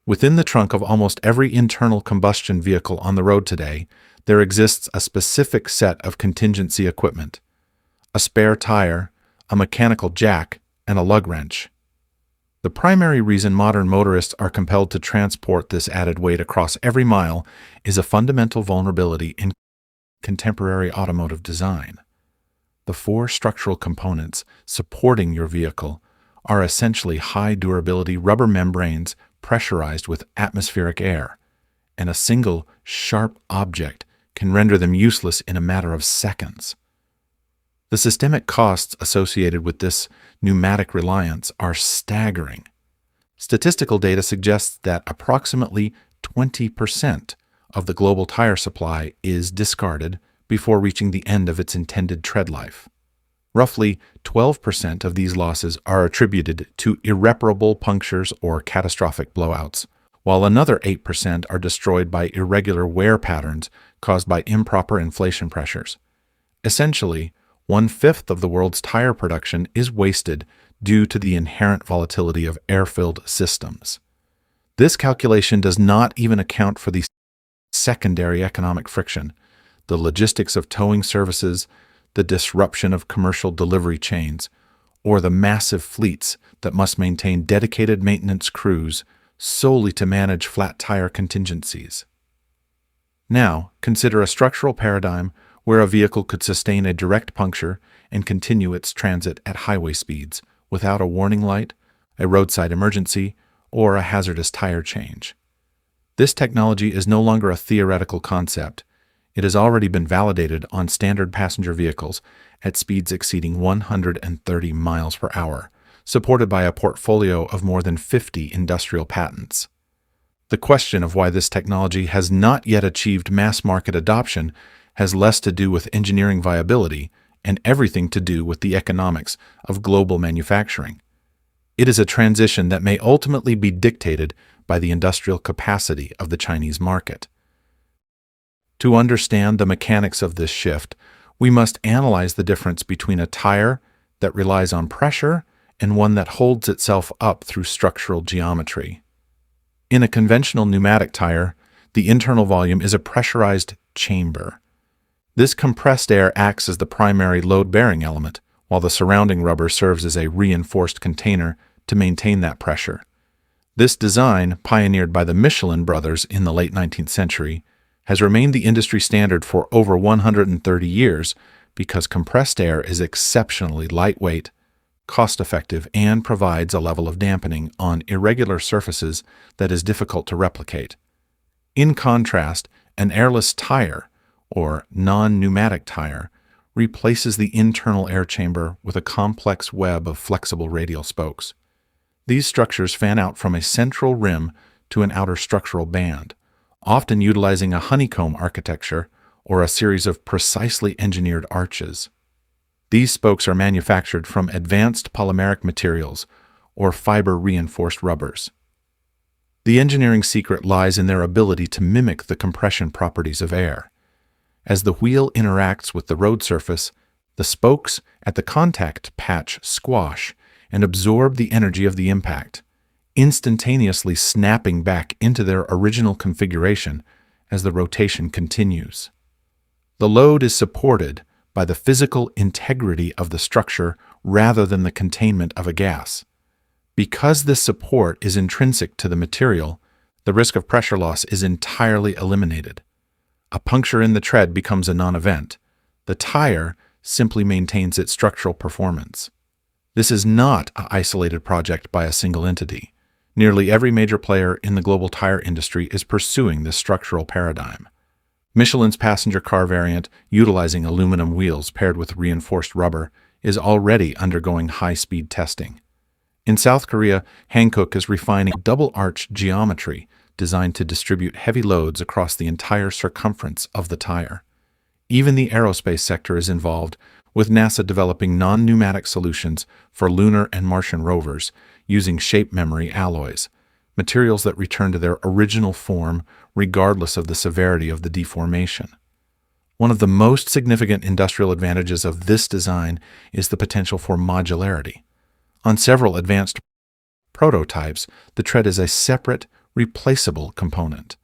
Within the trunk of almost every internal combustion vehicle on the road today, there exists a specific set of contingency equipment: a spare tire, a mechanical jack, and a lug wrench. The primary reason modern motorists are compelled to transport this added weight across every mile is a fundamental vulnerability in contemporary automotive design. The four structural components supporting your vehicle are essentially high-durability rubber membranes pressurized with atmospheric air, and a single, sharp object can render them useless in a matter of seconds. The systemic costs associated with this pneumatic reliance are staggering. Statistical data suggests that approximately 20% of the global tire supply is discarded before reaching the end of its intended tread life. Roughly 12% of these losses are attributed to irreparable punctures or catastrophic blowouts, while another 8% are destroyed by irregular wear patterns caused by improper inflation pressures. Essentially, 1/5 of the world's tire production is wasted due to the inherent volatility of air-filled systems. This calculation does not even account for the secondary economic friction, the logistics of towing services, the disruption of commercial delivery chains, or the massive fleets that must maintain dedicated maintenance crews solely to manage flat tire contingencies. Now, consider a structural paradigm where a vehicle could sustain a direct puncture and continue its transit at highway speeds without a warning light, a roadside emergency, or a hazardous tire change. This technology is no longer a theoretical concept. It has already been validated on standard passenger vehicles at speeds exceeding 130 miles per hour, supported by a portfolio of more than 50 industrial patents. The question of why this technology has not yet achieved mass market adoption has less to do with engineering viability and everything to do with the economics of global manufacturing. It is a transition that may ultimately be dictated by the industrial capacity of the Chinese market. To understand the mechanics of this shift, we must analyze the difference between a tire that relies on pressure and one that holds itself up through structural geometry. In a conventional pneumatic tire, the internal volume is a pressurized chamber. This compressed air acts as the primary load-bearing element, while the surrounding rubber serves as a reinforced container to maintain that pressure. This design, pioneered by the Michelin brothers in the late 19th century, has remained the industry standard for over 130 years because compressed air is exceptionally lightweight, cost-effective, and provides a level of dampening on irregular surfaces that is difficult to replicate. In contrast, an airless tire, or non-pneumatic tire, replaces the internal air chamber with a complex web of flexible radial spokes. These structures fan out from a central rim to an outer structural band, often utilizing a honeycomb architecture or a series of precisely engineered arches. These spokes are manufactured from advanced polymeric materials or fiber-reinforced rubbers. The engineering secret lies in their ability to mimic the compression properties of air. As the wheel interacts with the road surface, the spokes at the contact patch squash and absorb the energy of the impact, instantaneously snapping back into their original configuration as the rotation continues. The load is supported by the physical integrity of the structure rather than the containment of a gas. Because this support is intrinsic to the material, the risk of pressure loss is entirely eliminated. A puncture in the tread becomes a non-event. The tire simply maintains its structural performance. This is not an isolated project by a single entity. Nearly every major player in the global tire industry is pursuing this structural paradigm. Michelin's passenger car variant, utilizing aluminum wheels paired with reinforced rubber, is already undergoing high-speed testing. In South Korea, Hankook is refining double-arch geometry designed to distribute heavy loads across the entire circumference of the tire. Even the aerospace sector is involved, with NASA developing non-pneumatic solutions for lunar and Martian rovers using shape memory alloys, materials that return to their original form regardless of the severity of the deformation. One of the most significant industrial advantages of this design is the potential for modularity. On several advanced prototypes, the tread is a separate, replaceable component.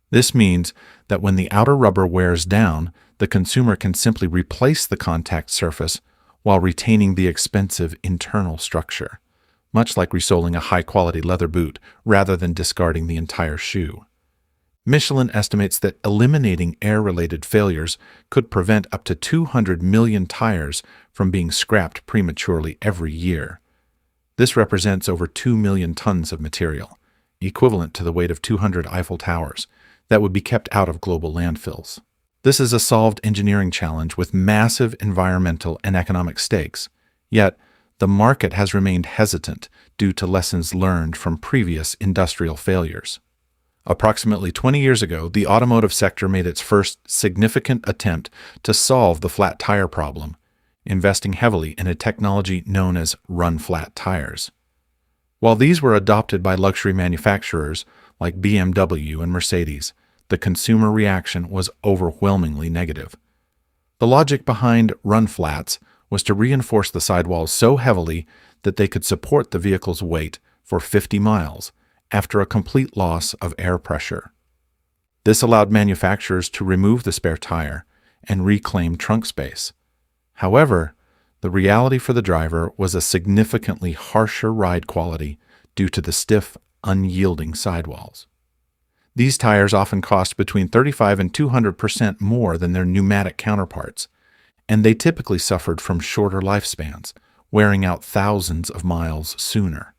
This means that when the outer rubber wears down, the consumer can simply replace the contact surface while retaining the expensive internal structure, much like resoling a high-quality leather boot rather than discarding the entire shoe. Michelin estimates that eliminating air-related failures could prevent up to 200 million tires from being scrapped prematurely every year. This represents over 2 million tons of material, equivalent to the weight of 200 Eiffel Towers, that would be kept out of global landfills. This is a solved engineering challenge with massive environmental and economic stakes, yet the market has remained hesitant due to lessons learned from previous industrial failures. Approximately 20 years ago, the automotive sector made its first significant attempt to solve the flat tire problem, investing heavily in a technology known as run-flat tires. While these were adopted by luxury manufacturers like BMW and Mercedes, the consumer reaction was overwhelmingly negative. The logic behind run-flats was to reinforce the sidewalls so heavily that they could support the vehicle's weight for 50 miles, after a complete loss of air pressure. This allowed manufacturers to remove the spare tire and reclaim trunk space. However, the reality for the driver was a significantly harsher ride quality due to the stiff, unyielding sidewalls. These tires often cost between 35% and 200% more than their pneumatic counterparts, and they typically suffered from shorter lifespans, wearing out thousands of miles sooner.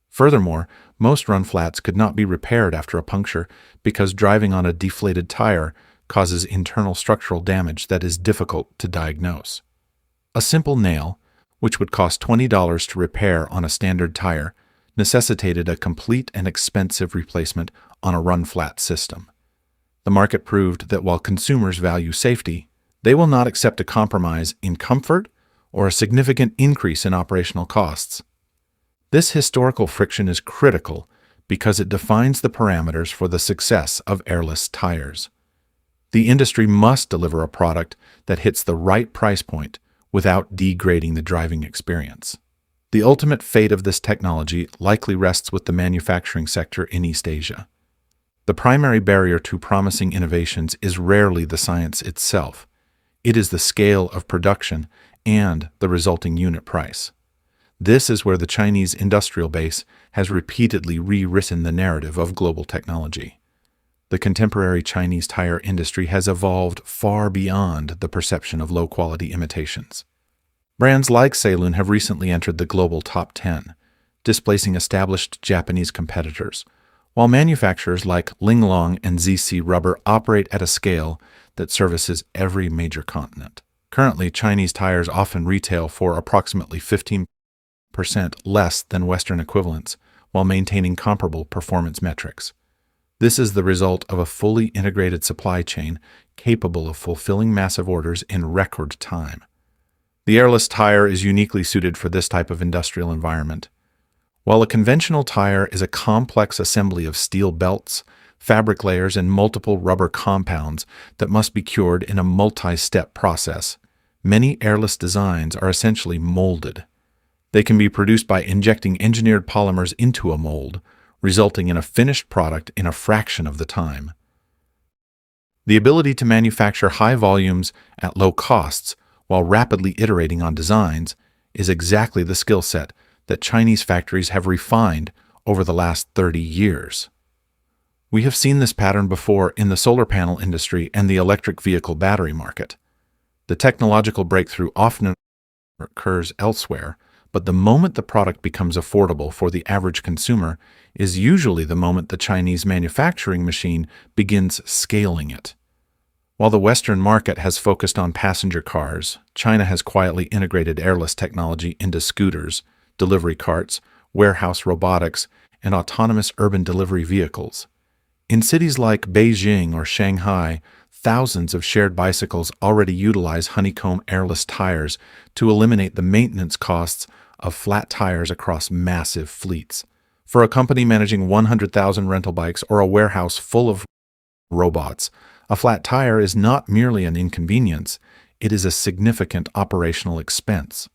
Furthermore, most run flats could not be repaired after a puncture because driving on a deflated tire causes internal structural damage that is difficult to diagnose. A simple nail, which would cost $20 to repair on a standard tire, necessitated a complete and expensive replacement on a run-flat system. The market proved that while consumers value safety, they will not accept a compromise in comfort or a significant increase in operational costs. This historical friction is critical because it defines the parameters for the success of airless tires. The industry must deliver a product that hits the right price point without degrading the driving experience. The ultimate fate of this technology likely rests with the manufacturing sector in East Asia. The primary barrier to promising innovations is rarely the science itself. It is the scale of production and the resulting unit price. This is where the Chinese industrial base has repeatedly rewritten the narrative of global technology. The contemporary Chinese tire industry has evolved far beyond the perception of low-quality imitations. Brands like Ceylon have recently entered the global top 10, displacing established Japanese competitors, while manufacturers like Linglong and ZC Rubber operate at a scale that services every major continent. Currently, Chinese tires often retail for approximately 15% less than Western equivalents, while maintaining comparable performance metrics. This is the result of a fully integrated supply chain capable of fulfilling massive orders in record time. The airless tire is uniquely suited for this type of industrial environment. While a conventional tire is a complex assembly of steel belts, fabric layers, and multiple rubber compounds that must be cured in a multi-step process, many airless designs are essentially molded. They can be produced by injecting engineered polymers into a mold, resulting in a finished product in a fraction of the time. The ability to manufacture high volumes at low costs while rapidly iterating on designs is exactly the skill set that Chinese factories have refined over the last 30 years. We have seen this pattern before in the solar panel industry and the electric vehicle battery market. The technological breakthrough often occurs elsewhere, but the moment the product becomes affordable for the average consumer is usually the moment the Chinese manufacturing machine begins scaling it. While the Western market has focused on passenger cars, China has quietly integrated airless technology into scooters, delivery carts, warehouse robotics, and autonomous urban delivery vehicles. In cities like Beijing or Shanghai, thousands of shared bicycles already utilize honeycomb airless tires to eliminate the maintenance costs of flat tires across massive fleets. For a company managing 100,000 rental bikes or a warehouse full of robots, a flat tire is not merely an inconvenience, it is a significant operational expense.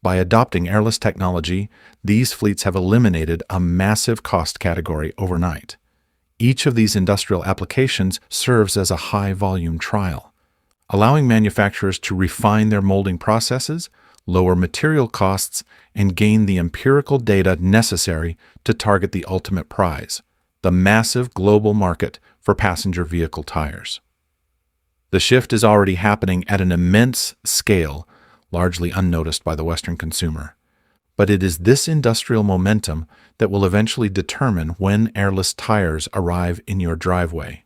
By adopting airless technology, these fleets have eliminated a massive cost category overnight. Each of these industrial applications serves as a high-volume trial, allowing manufacturers to refine their molding processes, lower material costs, and gain the empirical data necessary to target the ultimate prize, the massive global market for passenger vehicle tires. The shift is already happening at an immense scale, largely unnoticed by the Western consumer. But it is this industrial momentum that will eventually determine when airless tires arrive in your driveway.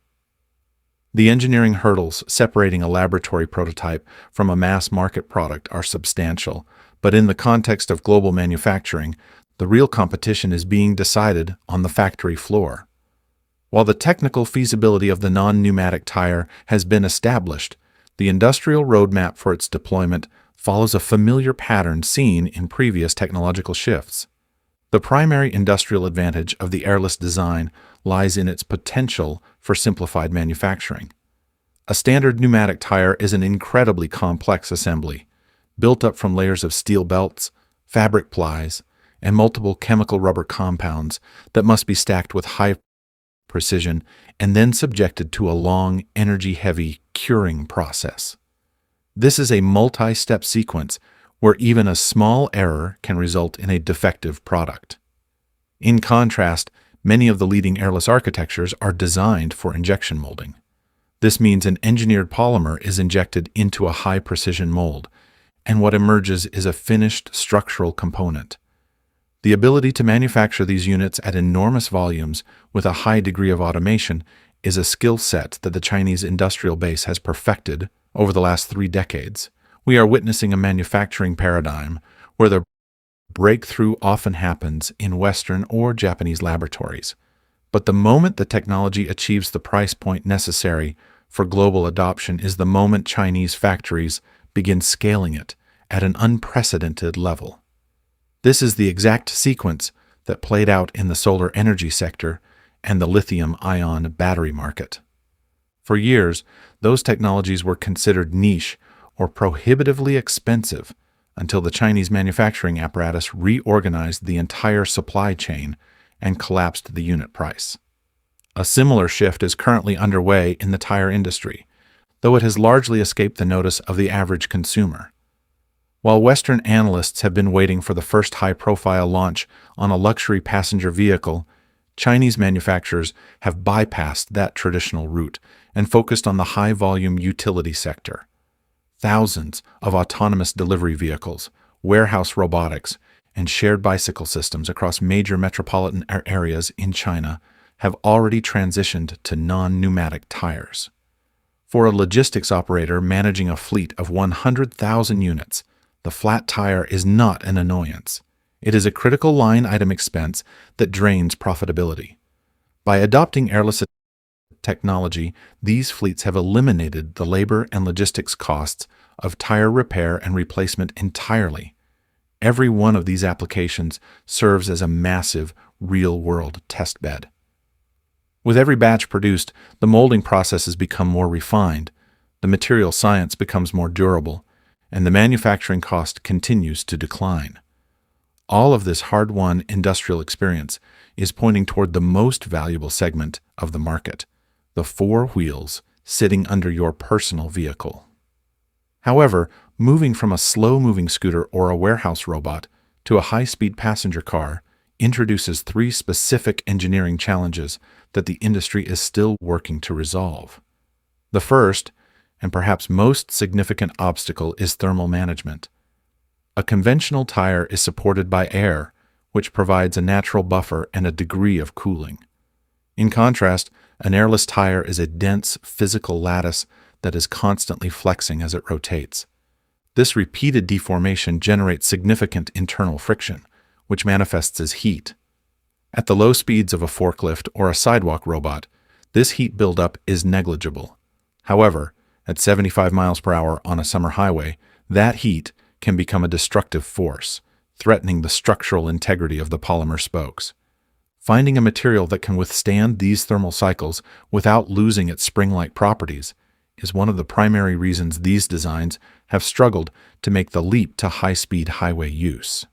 The engineering hurdles separating a laboratory prototype from a mass market product are substantial, but in the context of global manufacturing, the real competition is being decided on the factory floor. While the technical feasibility of the non-pneumatic tire has been established, the industrial roadmap for its deployment follows a familiar pattern seen in previous technological shifts. The primary industrial advantage of the airless design lies in its potential for simplified manufacturing. A standard pneumatic tire is an incredibly complex assembly, built up from layers of steel belts, fabric plies, and multiple chemical rubber compounds that must be stacked with high precision and then subjected to a long, energy-heavy curing process. This is a multi-step sequence where even a small error can result in a defective product. In contrast, many of the leading airless architectures are designed for injection molding. This means an engineered polymer is injected into a high-precision mold, and what emerges is a finished structural component. The ability to manufacture these units at enormous volumes with a high degree of automation is a skill set that the Chinese industrial base has perfected over the last 3 decades. We are witnessing a manufacturing paradigm where the breakthrough often happens in Western or Japanese laboratories. But the moment the technology achieves the price point necessary for global adoption is the moment Chinese factories begin scaling it at an unprecedented level. This is the exact sequence that played out in the solar energy sector and the lithium-ion battery market. For years, those technologies were considered niche or prohibitively expensive until the Chinese manufacturing apparatus reorganized the entire supply chain and collapsed the unit price. A similar shift is currently underway in the tire industry, though it has largely escaped the notice of the average consumer. While Western analysts have been waiting for the first high-profile launch on a luxury passenger vehicle, Chinese manufacturers have bypassed that traditional route and focused on the high-volume utility sector. Thousands of autonomous delivery vehicles, warehouse robotics, and shared bicycle systems across major metropolitan areas in China have already transitioned to non-pneumatic tires. For a logistics operator managing a fleet of 100,000 units, the flat tire is not an annoyance. It is a critical line item expense that drains profitability. By adopting airless technology, these fleets have eliminated the labor and logistics costs of tire repair and replacement entirely. Every one of these applications serves as a massive, real-world test bed. With every batch produced, the molding processes become more refined, the material science becomes more durable, and the manufacturing cost continues to decline. All of this hard-won industrial experience is pointing toward the most valuable segment of the market, the 4 wheels sitting under your personal vehicle. However, moving from a slow-moving scooter or a warehouse robot to a high-speed passenger car introduces 3 specific engineering challenges that the industry is still working to resolve. The first, and perhaps most significant obstacle, is thermal management. A conventional tire is supported by air, which provides a natural buffer and a degree of cooling. In contrast, an airless tire is a dense physical lattice that is constantly flexing as it rotates. This repeated deformation generates significant internal friction, which manifests as heat. At the low speeds of a forklift or a sidewalk robot, this heat buildup is negligible. However, at 75 miles per hour on a summer highway, that heat can become a destructive force, threatening the structural integrity of the polymer spokes. Finding a material that can withstand these thermal cycles without losing its spring-like properties is one of the primary reasons these designs have struggled to make the leap to high-speed highway use.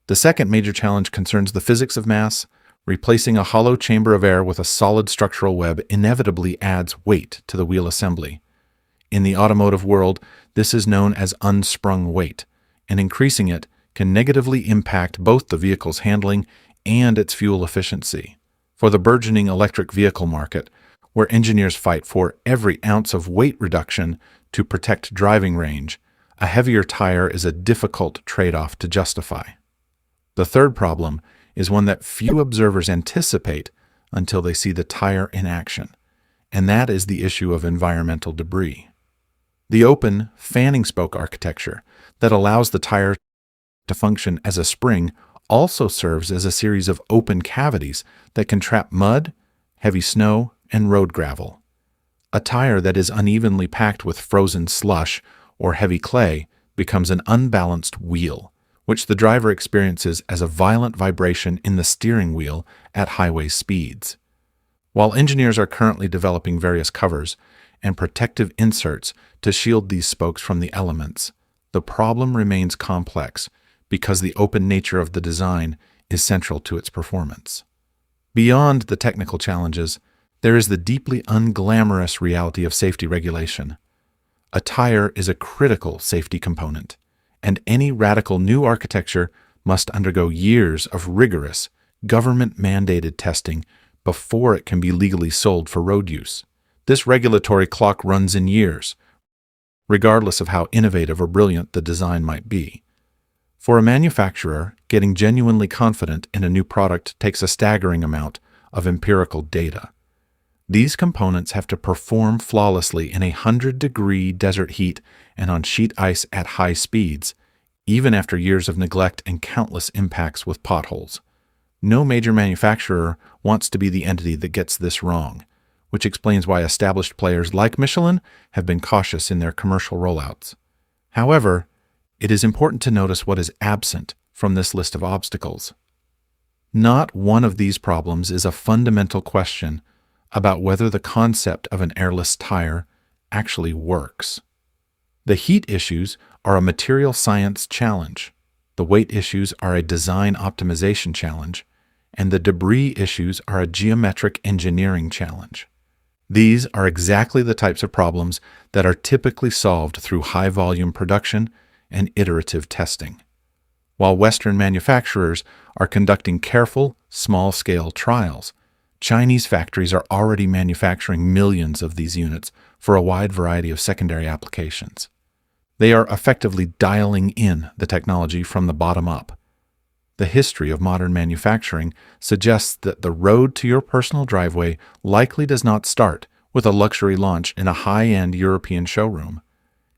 The second major challenge concerns the physics of mass. Replacing a hollow chamber of air with a solid structural web inevitably adds weight to the wheel assembly. In the automotive world, this is known as unsprung weight, and increasing it can negatively impact both the vehicle's handling and its fuel efficiency. For the burgeoning electric vehicle market, where engineers fight for every ounce of weight reduction to protect driving range, a heavier tire is a difficult trade-off to justify. The third problem is one that few observers anticipate until they see the tire in action, and that is the issue of environmental debris. The open, fanning spoke architecture that allows the tire to function as a spring also serves as a series of open cavities that can trap mud, heavy snow, and road gravel. A tire that is unevenly packed with frozen slush or heavy clay becomes an unbalanced wheel, which the driver experiences as a violent vibration in the steering wheel at highway speeds. While engineers are currently developing various covers and protective inserts to shield these spokes from the elements, the problem remains complex because the open nature of the design is central to its performance. Beyond the technical challenges, there is the deeply unglamorous reality of safety regulation. A tire is a critical safety component, and any radical new architecture must undergo years of rigorous, government-mandated testing before it can be legally sold for road use. This regulatory clock runs in years, regardless of how innovative or brilliant the design might be. For a manufacturer, getting genuinely confident in a new product takes a staggering amount of empirical data. These components have to perform flawlessly in 100-degree desert heat and on sheet ice at high speeds, even after years of neglect and countless impacts with potholes. No major manufacturer wants to be the entity that gets this wrong, which explains why established players like Michelin have been cautious in their commercial rollouts. However, it is important to notice what is absent from this list of obstacles. Not one of these problems is a fundamental question about whether the concept of an airless tire actually works. The heat issues are a material science challenge, the weight issues are a design optimization challenge, and the debris issues are a geometric engineering challenge. These are exactly the types of problems that are typically solved through high-volume production and iterative testing. While Western manufacturers are conducting careful, small-scale trials, Chinese factories are already manufacturing millions of these units for a wide variety of secondary applications. They are effectively dialing in the technology from the bottom up. The history of modern manufacturing suggests that the road to your personal driveway likely does not start with a luxury launch in a high-end European showroom.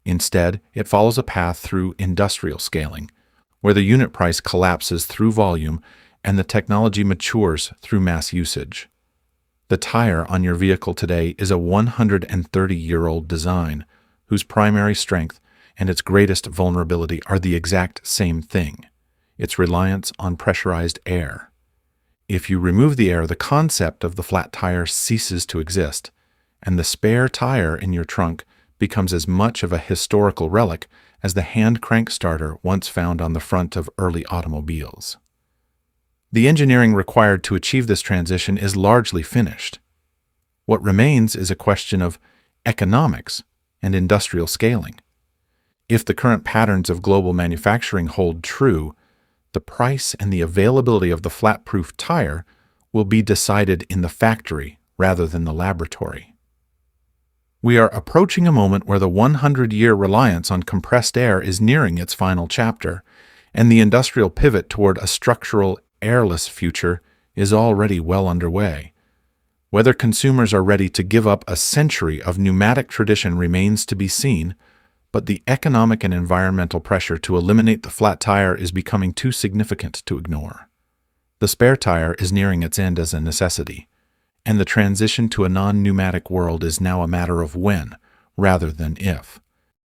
Instead, it follows a path through industrial scaling, where the unit price collapses through volume and the technology matures through mass usage. The tire on your vehicle today is a 130-year-old design whose primary strength and its greatest vulnerability are the exact same thing: its reliance on pressurized air. If you remove the air, the concept of the flat tire ceases to exist, and the spare tire in your trunk becomes as much of a historical relic as the hand crank starter once found on the front of early automobiles. The engineering required to achieve this transition is largely finished. What remains is a question of economics and industrial scaling. If the current patterns of global manufacturing hold true, the price and the availability of the flat-proof tire will be decided in the factory rather than the laboratory. We are approaching a moment where the 100-year reliance on compressed air is nearing its final chapter, and the industrial pivot toward a structural, airless future is already well underway. Whether consumers are ready to give up a century of pneumatic tradition remains to be seen, but the economic and environmental pressure to eliminate the flat tire is becoming too significant to ignore. The spare tire is nearing its end as a necessity, and the transition to a non-pneumatic world is now a matter of when, rather than if.